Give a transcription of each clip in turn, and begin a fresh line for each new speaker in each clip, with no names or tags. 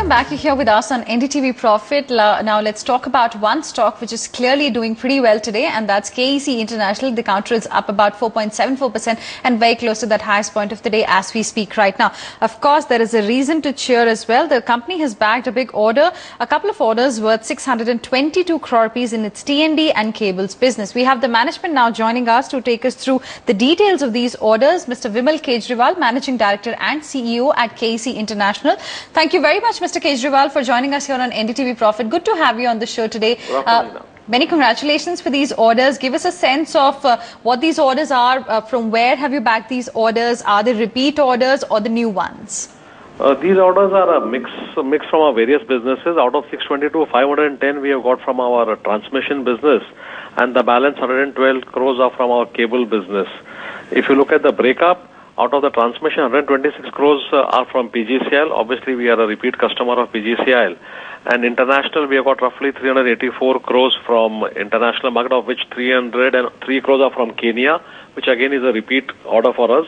Welcome back. You're here with us on NDTV Profit. Now let's talk about one stock which is clearly doing pretty well today, and that's KEC International. The counter is up about 4.74% and very close to that highest point of the day as we speak right now. Of course, there is a reason to cheer as well. The company has bagged a big order, a couple of orders worth 622 crore rupees in its T&D and cables business. We have the management now joining us to take us through the details of these orders. Mr. Vimal, Kejriwal, Managing Director and CEO at KEC International. Thank you very much, Mr. Kejriwal, for joining us here on NDTV Profit. Good to have you on the show today. Many congratulations for these orders. Give us a sense of what these orders are. From where have you bagged these orders? Are they repeat orders or the new ones?
These orders are a mix from our various businesses. Out of 622, 510 we have got from our transmission business, and the balance 112 crores are from our cable business. If you look at the breakup, out of the transmission, 126 crores are from PGCIL. Obviously, we are a repeat customer of PGCIL. And international, we have got roughly 384 crores from international market, of which 303 crores are from Kenya, which again is a repeat order for us.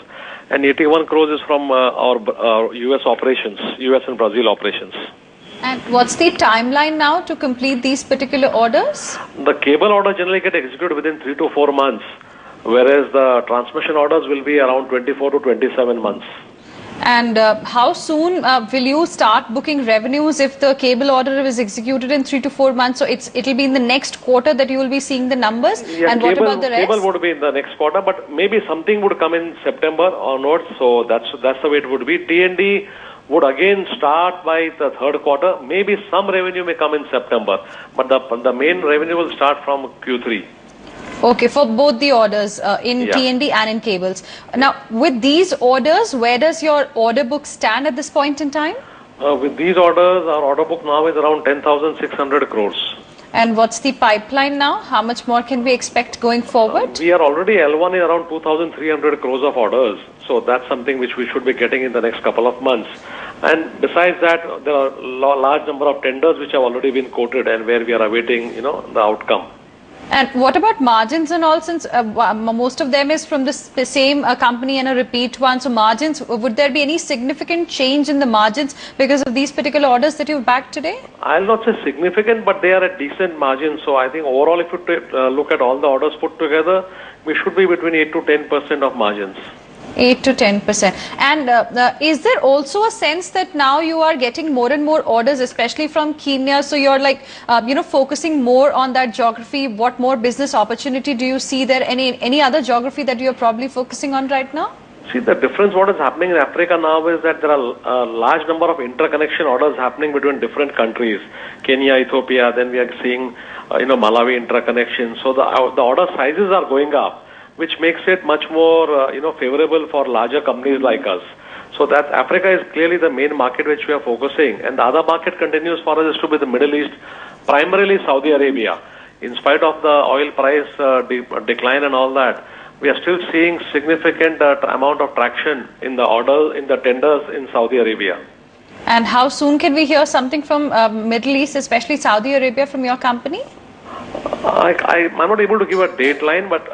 And 81 crores is from our US operations, US and Brazil operations.
And what's the timeline now to complete these particular orders?
The cable order generally get executed within 3 to 4 months, whereas the transmission orders will be around 24 to 27 months.
And how soon will you start booking revenues if the cable order is executed in 3 to 4 months? So it'll be in the next quarter that you will be seeing the numbers.
Yeah,
and
cable,
what about the rest?
Cable would be in the next quarter, but maybe something would come in September onwards. So that's the way it would be. T&D would again start by the third quarter. Maybe some revenue may come in September, but the main revenue will start from Q3.
Okay, for both the orders in T&D and in cables. Now, with these orders, where does your order book stand at this point in time?
With these orders, our order book now is around 10,600 crores.
And what's the pipeline now? How much more can we expect going forward?
We are already L1 in around 2,300 crores of orders. So that's something which we should be getting in the next couple of months. And besides that, there are a large number of tenders which have already been quoted and where we are awaiting, the outcome.
And what about margins and all, since most of them is from the same company and a repeat one? So margins, would there be any significant change in the margins because of these particular orders that you've bagged today?
I'll not say significant, but they are at decent margins. So I think overall, if you look at all the orders put together, we should be between 8 to 10% of margins.
8 to 10%. And is there also a sense that now you are getting more and more orders, especially from Kenya? So you're like, focusing more on that geography. What more business opportunity do you see there? Any other geography that you're probably focusing on right now?
See, the difference what is happening in Africa now is that there are a large number of interconnection orders happening between different countries. Kenya, Ethiopia, then we are seeing, Malawi interconnection. So the order sizes are going up, which makes it much more, favorable for larger companies like us. So that Africa is clearly the main market which we are focusing. And the other market continues for us is to be the Middle East, primarily Saudi Arabia. In spite of the oil price decline and all that, we are still seeing significant amount of traction in the orders, in the tenders in Saudi Arabia.
And how soon can we hear something from Middle East, especially Saudi Arabia, from your company?
I'm not able to give a dateline, but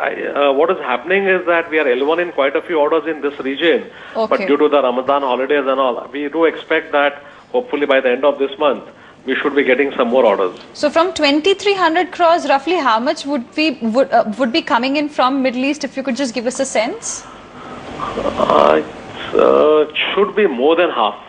what is happening is that we are L1 in quite a few orders in this region.
Okay.
But due to the Ramadan holidays and all, we do expect that hopefully by the end of this month, we should be getting some more orders.
So from 2,300 crores, roughly how much would be coming in from Middle East, if you could just give us a sense?
It should be more than half.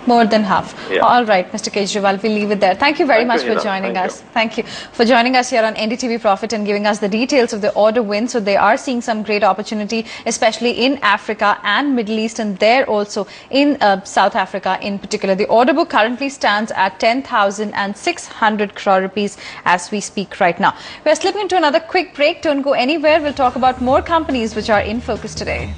More than half.
Yeah.
All right, Mr. Kejriwal, we'll leave it there. Thank you very much for joining us. Thank you for joining us here on NDTV Profit and giving us the details of the order win. So they are seeing some great opportunity, especially in Africa and Middle East, and there also in South Africa in particular. The order book currently stands at 10,600 crore rupees as we speak right now. We're slipping into another quick break. Don't go anywhere. We'll talk about more companies which are in focus today.